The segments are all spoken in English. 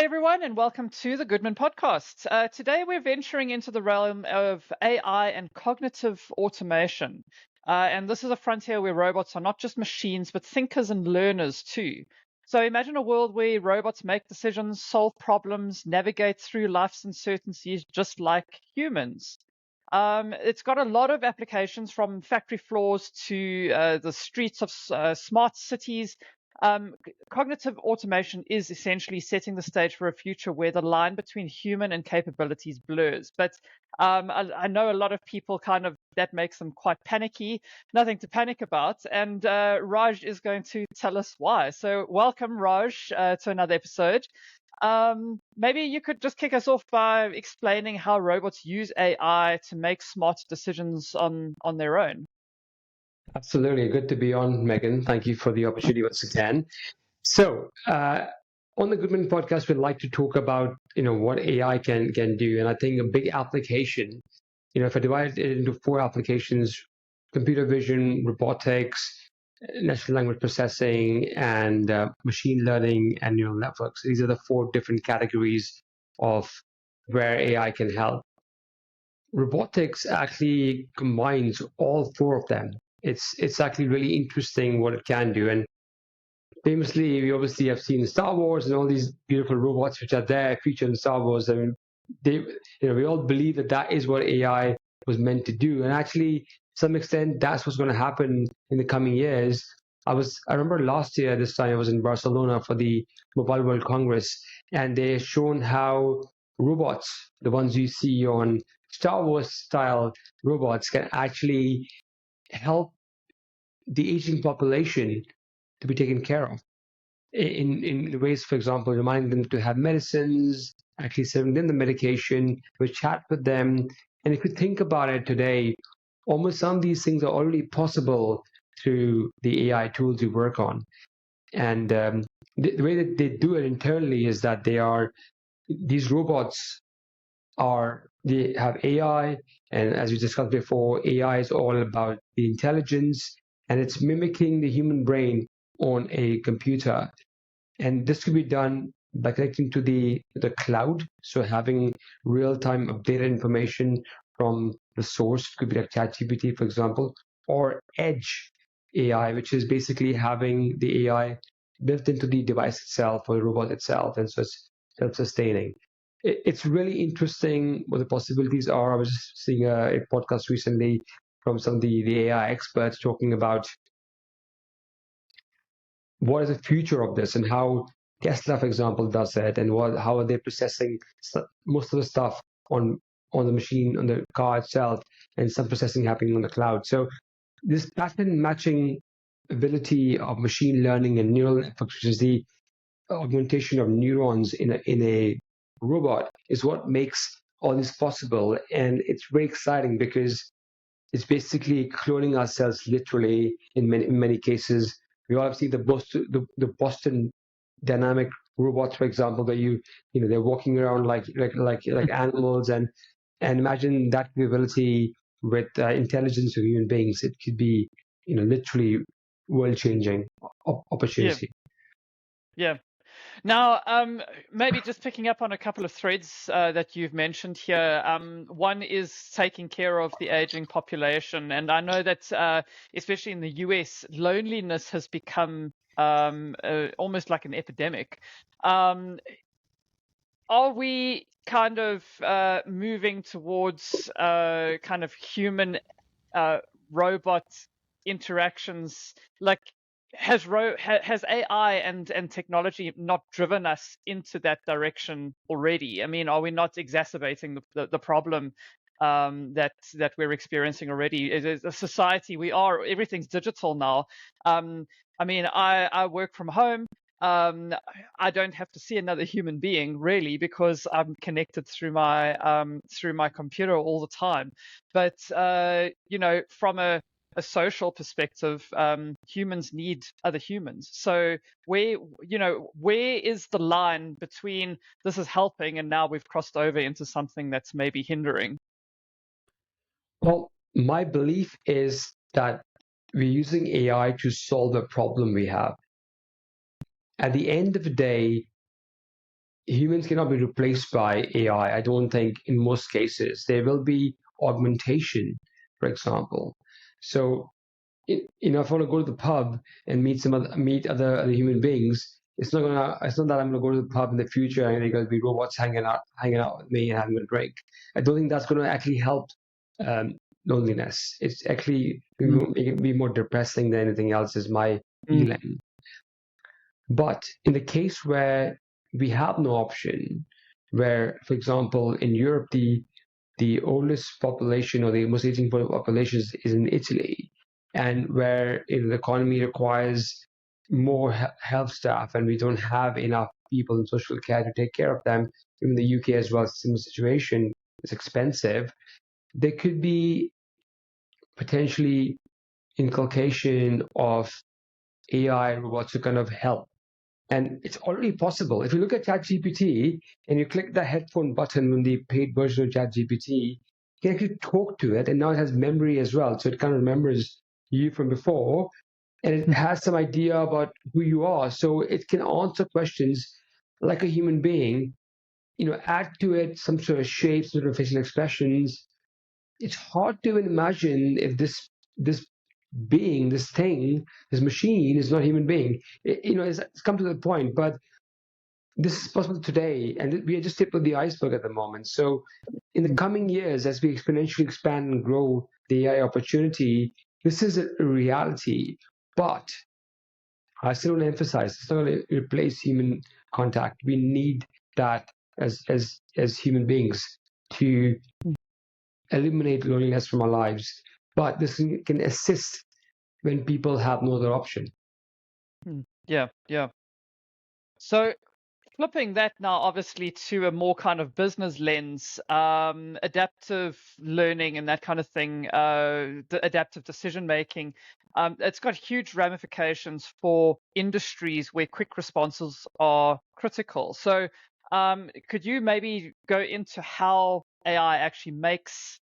everyone, and welcome to the Goodman Podcast. Today, we're venturing into the realm of AI and cognitive automation. And this is a frontier where robots are not just machines, but thinkers and learners too. So imagine a world where robots make decisions, solve problems, navigate through life's uncertainties just like humans. It's got a lot of applications from factory floors to the streets of smart cities. Cognitive automation is essentially setting the stage for a future where the line between human and capabilities blurs. But I know a lot of people that makes them quite panicky. Nothing to panic about. And Raj is going to tell us why. So welcome, Raj, to another episode. Maybe you could just kick us off by explaining how robots use AI to make smart decisions on their own. Absolutely. Good to be on, Megan. Thank you for the opportunity once again. So, on the Goodman Podcast, we'd like to talk about, what AI can do. And I think a big application, if I divide it into four applications, computer vision, robotics, natural language processing, and machine learning and neural networks. These are the four different categories of where AI can help. Robotics actually combines all four of them. It's actually really interesting what it can do. And famously, we obviously have seen Star Wars and all these beautiful robots which are there featured in Star Wars. I mean, we all believe that is what AI was meant to do. And actually, to some extent, that's what's going to happen in the coming years. I remember last year, this time I was in Barcelona for the Mobile World Congress, and they shown how robots, the ones you see on Star Wars style robots, can actually help the aging population to be taken care of in ways, for example, reminding them to have medicines, actually serving them the medication, we chat with them. And if you think about it today, almost some of these things are already possible through the AI tools you work on. And the way that they do it internally is that these robots they have AI, and as we discussed before, AI is all about the intelligence, and it's mimicking the human brain on a computer. And this could be done by connecting to the cloud, so having real-time updated information from the source. It could be like ChatGPT, for example, or edge AI, which is basically having the AI built into the device itself or the robot itself, and so it's self-sustaining. It's really interesting what the possibilities are. I was just seeing a podcast recently from some of the AI experts talking about what is the future of this and how Tesla, for example, does it, and how are they processing most of the stuff on the machine, on the car itself, and some processing happening on the cloud. So this pattern matching ability of machine learning and neural networks, which is the augmentation of neurons in a robot, is what makes all this possible. And it's very exciting because it's basically cloning ourselves literally in many cases. We all have seen the Boston Dynamic robots, for example, that they're walking around like animals, and imagine that capability with intelligence of human beings. It could be literally world changing opportunity. Yeah. Now, maybe just picking up on a couple of threads that you've mentioned here. One is taking care of the aging population. And I know that, especially in the US, loneliness has become almost like an epidemic. Are we kind of moving towards kind of human robot interactions? Like, has AI and technology not driven us into that direction already? I mean, are we not exacerbating the problem that we're experiencing already? As a society, everything's digital now. I mean, I work from home. I don't have to see another human being really, because I'm connected through my computer all the time. But from a social perspective, humans need other humans. So where is the line between this is helping and now we've crossed over into something that's maybe hindering? Well, my belief is that we're using AI to solve a problem we have. At the end of the day, humans cannot be replaced by AI. I don't think in most cases. There will be augmentation, for example. So, if I want to go to the pub and meet other human beings, it's not that I'm gonna go to the pub in the future and there's gonna be robots hanging out with me and having a drink. I don't think that's gonna actually help um, loneliness. It's actually make it be more depressing than anything else. Is my feeling. But in the case where we have no option, where, for example, in Europe, the oldest population or the most aging population is in Italy, and where the economy requires more health staff, and we don't have enough people in social care to take care of them. In the UK as well, similar situation. It's expensive. There could be potentially inculcation of AI robots to kind of help. And it's already possible. If you look at ChatGPT and you click the headphone button on the paid version of ChatGPT, you can actually talk to it, and now it has memory as well. So it kind of remembers you from before, and it has some idea about who you are. So it can answer questions like a human being, add to it some sort of shapes, sort of facial expressions. It's hard to imagine if this being, this thing, this machine is not a human being. It's come to the point, but this is possible today, and we are just tip of the iceberg at the moment. So, in the coming years, as we exponentially expand and grow the AI opportunity, this is a reality. But I still want to emphasize, it's not going to replace human contact. We need that as human beings to eliminate loneliness from our lives. But this can assist when people have no other option. Yeah, yeah. So flipping that now, obviously, to a more kind of business lens, adaptive learning and that kind of thing, the adaptive decision making, it's got huge ramifications for industries where quick responses are critical. So, could you maybe go into how AI actually makes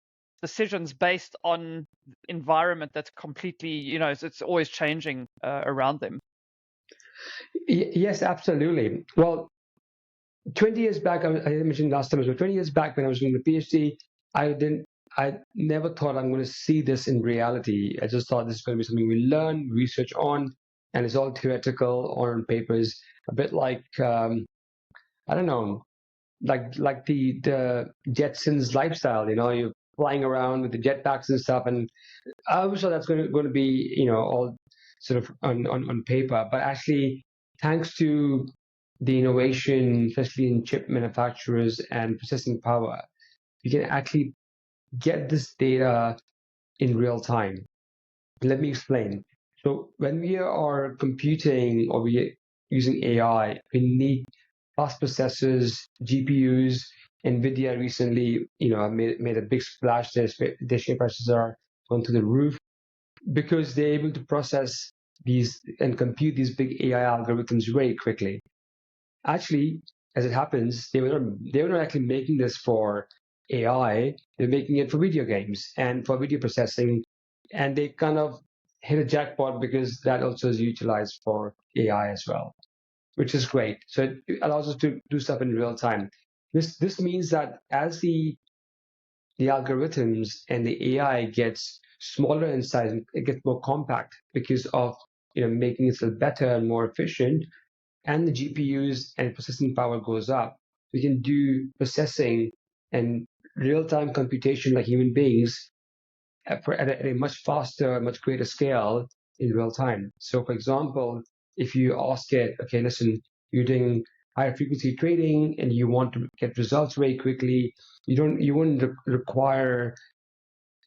decisions based on environment that's completely, it's always changing around them? Yes, absolutely. Well, 20 years back, I mentioned last time as well, 20 years back when I was doing the PhD, I never thought I'm going to see this in reality. I just thought this is going to be something we learn, research on, and it's all theoretical or on papers, a bit like, I don't know, like the Jetsons lifestyle, you're flying around with the jetpacks and stuff. And I was sure that's going to be, all sort of on paper, but actually, thanks to the innovation, especially in chip manufacturers and processing power, we can actually get this data in real time. Let me explain. So when we are computing or we are using AI, we need fast processors, GPUs. NVIDIA recently, made a big splash. Their share prices are gone to the roof because they're able to process these and compute these big AI algorithms very quickly. Actually, as it happens, they were not actually making this for AI. They're making it for video games and for video processing, and they kind of hit a jackpot because that also is utilized for AI as well, which is great. So it allows us to do stuff in real time. This means that as the algorithms and the AI gets smaller in size, it gets more compact because of making it better and more efficient, and the GPUs and processing power goes up, we can do processing and real-time computation like human beings at a much faster, much greater scale in real time. So, for example, if you ask it, okay, listen, you're doing high frequency trading and you want to get results very quickly, you wouldn't require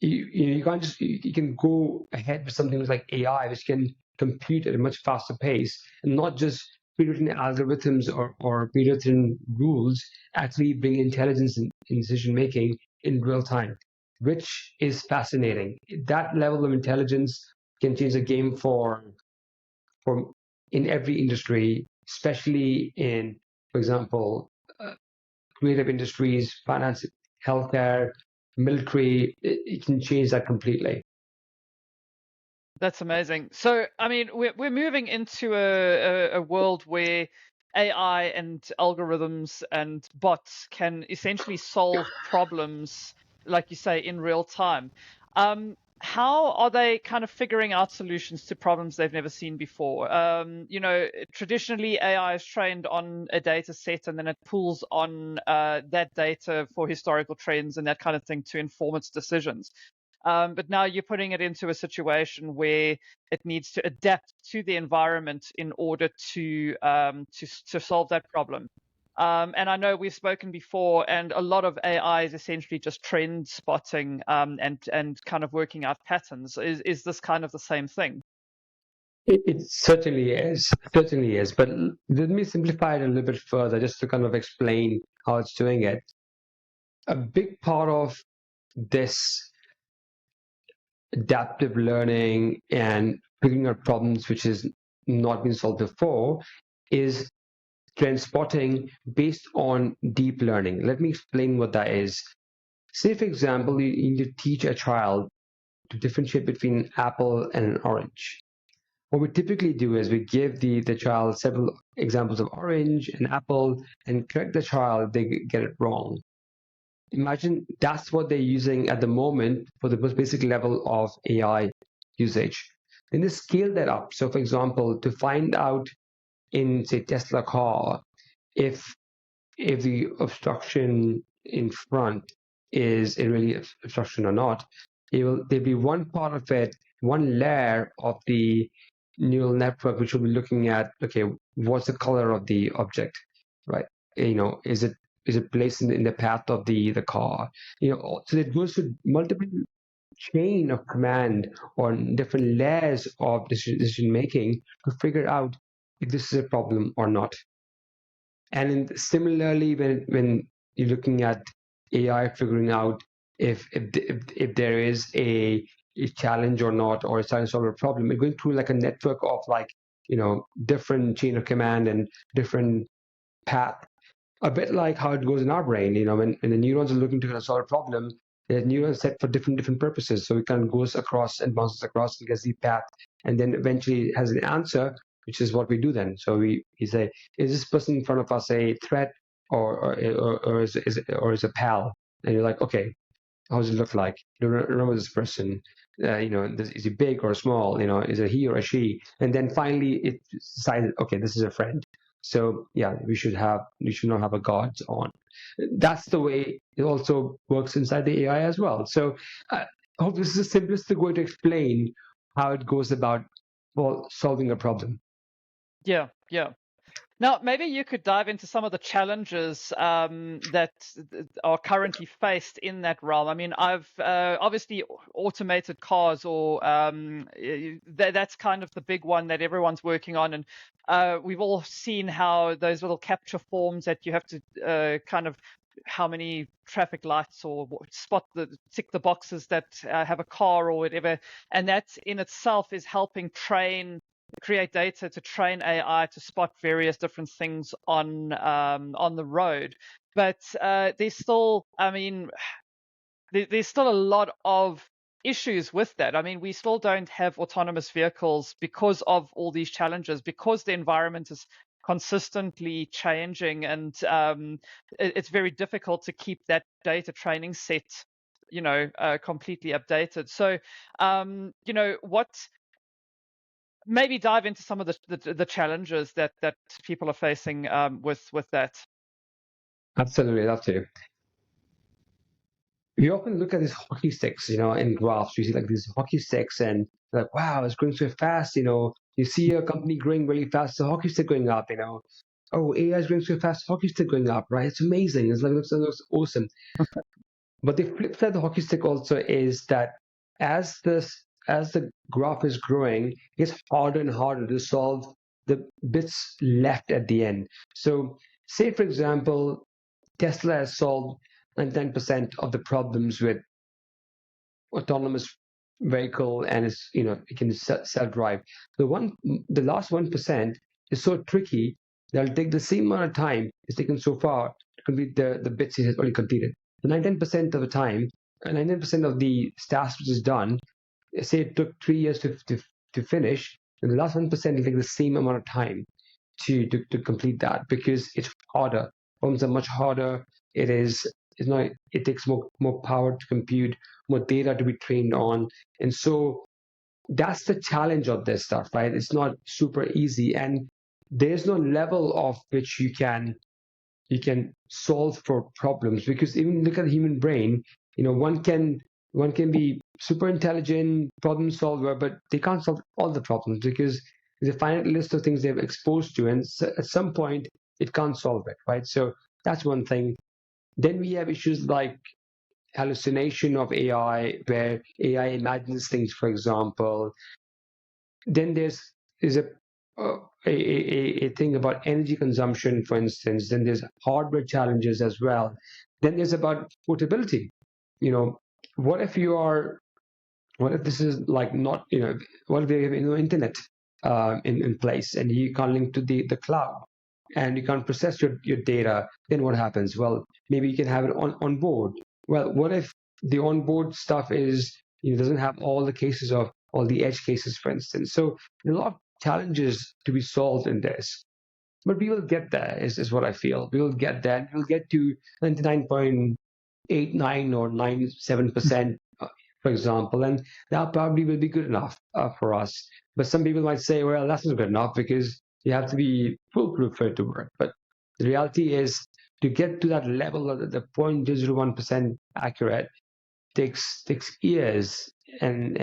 you can't just you can go ahead with something like AI, which can compute at a much faster pace and not just pre-written algorithms or pre-written rules, actually bring intelligence in decision making in real time, which is fascinating. That level of intelligence can change the game for in every industry, especially in, for example, creative industries, finance, healthcare, military. It can change that completely. That's amazing. So, I mean, we're moving into a world where AI and algorithms and bots can essentially solve problems, like you say, in real time. How are they kind of figuring out solutions to problems they've never seen before? Traditionally, AI is trained on a data set and then it pulls on that data for historical trends and that kind of thing to inform its decisions. But now you're putting it into a situation where it needs to adapt to the environment in order to solve that problem. And I know we've spoken before, and a lot of AI is essentially just trend spotting and kind of working out patterns. Is this kind of the same thing? It certainly is. But let me simplify it a little bit further, just to kind of explain how it's doing it. A big part of this adaptive learning and figuring out problems which has not been solved before is trend spotting based on deep learning. Let me explain what that is. Say, for example, you need to teach a child to differentiate between an apple and an orange. What we typically do is we give the child several examples of orange and apple and correct the child if they get it wrong. Imagine that's what they're using at the moment for the most basic level of AI usage. Then they scale that up. So, for example, to find out in, say, Tesla car, if the obstruction in front is a really obstruction or not, there'll be one part of it, one layer of the neural network which will be looking at, okay, what's the color of the object, right? Is it placed in the path of the car? So it goes to multiple chain of command or different layers of decision making to figure out if this is a problem or not. And similarly, when you're looking at AI figuring out if there is a challenge or not, or it's trying to solve a problem, it's going through like a network of different chain of command and different path. A bit like how it goes in our brain, when the neurons are looking to kind of solve a problem, the neurons set for different purposes. So it kind of goes across and bounces across and gets the path, and then eventually has an answer, which is what we do then. So we say, is this person in front of us a threat or is a pal? And you're like, okay, how does it look like? You don't remember this person. Is he big or small? Is it he or a she? And then finally it decided, okay, this is a friend. So yeah, we should not have a guards on. That's the way it also works inside the AI as well. So I hope this is the simplistic way to explain how it goes about, well, solving a problem. Yeah, yeah. Now, maybe you could dive into some of the challenges that are currently faced in that realm. I mean, I've obviously automated cars, or that's kind of the big one that everyone's working on. And we've all seen how those little capture forms that you have to kind of how many traffic lights or tick the boxes that have a car or whatever. And that in itself is helping create data to train AI to spot various different things on the road. But there's still a lot of issues with that. I mean, we still don't have autonomous vehicles because of all these challenges, because the environment is consistently changing, and it's very difficult to keep that data training set completely updated. So what maybe dive into some of the challenges that people are facing with that. Absolutely, love to. We often look at these hockey sticks, in graphs. You see like these hockey sticks, and like, wow, it's growing so fast. You see a company growing really fast, the hockey stick going up. Oh, AI is growing so fast, hockey stick going up, right? It's amazing. It looks awesome. But the flip side of the hockey stick also is that as the graph is growing, it's harder and harder to solve the bits left at the end. So, say for example, Tesla has solved 99% of the problems with autonomous vehicle, and it can self-drive. The last 1% is so tricky that it'll take the same amount of time it's taken so far to complete the bits it has already completed. The 99% of the time, 99% of the tasks which is done, say it took 3 years to finish, and the last 1% will take the same amount of time. to complete that because it's harder. Problems are much harder. It's not it takes more power to compute, more data to be trained on. And so that's the challenge of this stuff, right? It's not super easy, and there's no level of which you can solve for problems, because even look at the human brain. One can be super intelligent problem solver, but they can't solve all the problems because there's a finite list of things they're exposed to, and at some point it can't solve it, right? So that's one thing. Then we have issues like hallucination of AI, where AI imagines things, for example. Then there's a thing about energy consumption, for instance. Then there's hardware challenges as well. Then there's about portability. You know, what if you are what if this is like not, what if they have internet in place and you can't link to the cloud and you can't process your data? Then what happens? Well, maybe you can have it on board. Well, what if the onboard stuff is, doesn't have all the cases of all the edge cases, for instance? So there are a lot of challenges to be solved in this. But we will get there, is what I feel. We will get there. We'll get to 99.89 or 97%, for example, and that probably will be good enough for us. But some people might say, well, that's not good enough because you have to be foolproof for it to work. But the reality is, to get to that level of the 0.01% accurate takes years and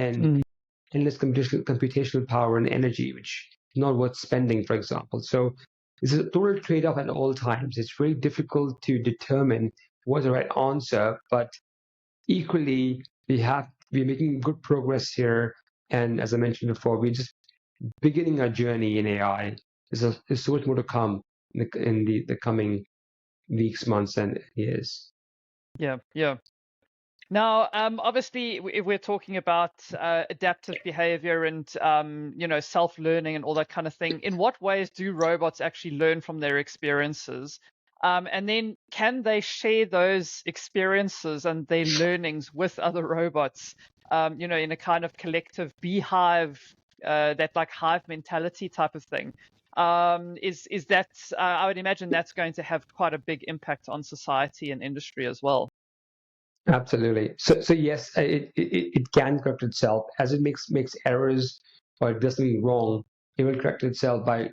endless computational power and energy, which is not worth spending, for example. So it's a total trade-off at all times. It's very difficult to determine what's the right answer, but equally, we're making good progress here. And as I mentioned before, we're just beginning our journey in AI. There's so much more to come in the coming weeks, months, and years. Yeah. Now, obviously, if we're talking about adaptive behavior and self-learning and all that kind of thing, in what ways do robots actually learn from their experiences? And then can they share those experiences and their learnings with other robots, in a kind of collective beehive, that like hive mentality type of thing? Is that, I would imagine that's going to have quite a big impact on society and industry as well. Absolutely. So yes, it can correct itself as it makes errors or it does something wrong. It will correct itself by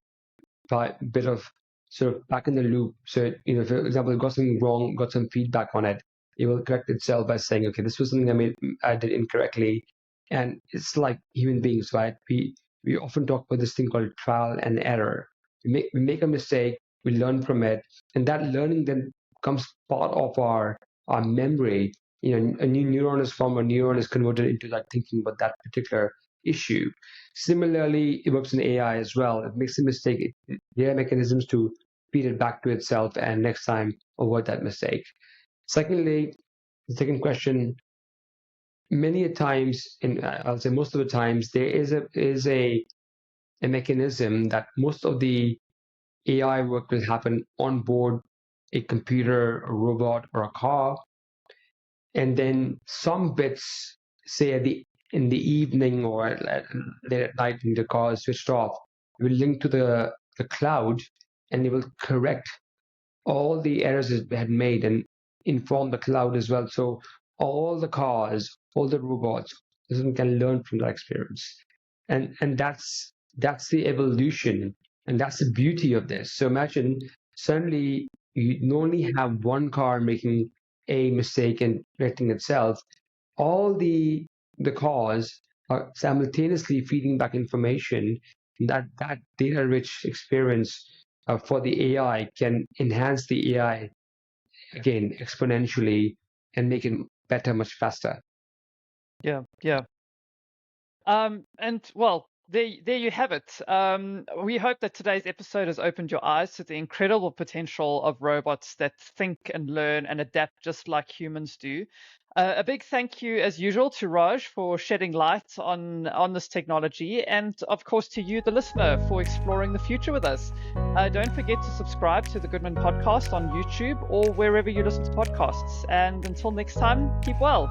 a bit of sort of back in the loop. So for example, it got something wrong, got some feedback on it. It will correct itself by saying, okay, this was something I did incorrectly. And it's like human beings, right? We often talk about this thing called trial and error. We make a mistake, we learn from it, and that learning then becomes part of our memory. A new neuron is formed, a neuron is converted into like thinking about that particular issue. Similarly, it works in AI as well. It makes a mistake, there are mechanisms to feed it back to itself and next time avoid that mistake. Secondly, the second question, many a times, I'll say most of the times, there is a mechanism that most of the AI work will happen on board a computer, a robot, or a car. And then some bits, say in the evening or late at night when the car is switched off, will link to the cloud, and it will correct all the errors it had made and inform the cloud as well. So all the cars, all the robots, can learn from that experience. And that's the evolution, and that's the beauty of this. So imagine suddenly you only have one car making a mistake and correcting itself. All the cars are simultaneously feeding back information. That data-rich experience for the AI can enhance the AI again exponentially and make it better much faster. Yeah. And well, there you have it. We hope that today's episode has opened your eyes to the incredible potential of robots that think and learn and adapt just like humans do. A big thank you, as usual, to Raj for shedding light on this technology, and of course to you, the listener, for exploring the future with us. Don't forget to subscribe to the Goodman Podcast on YouTube or wherever you listen to podcasts. And until next time, keep well.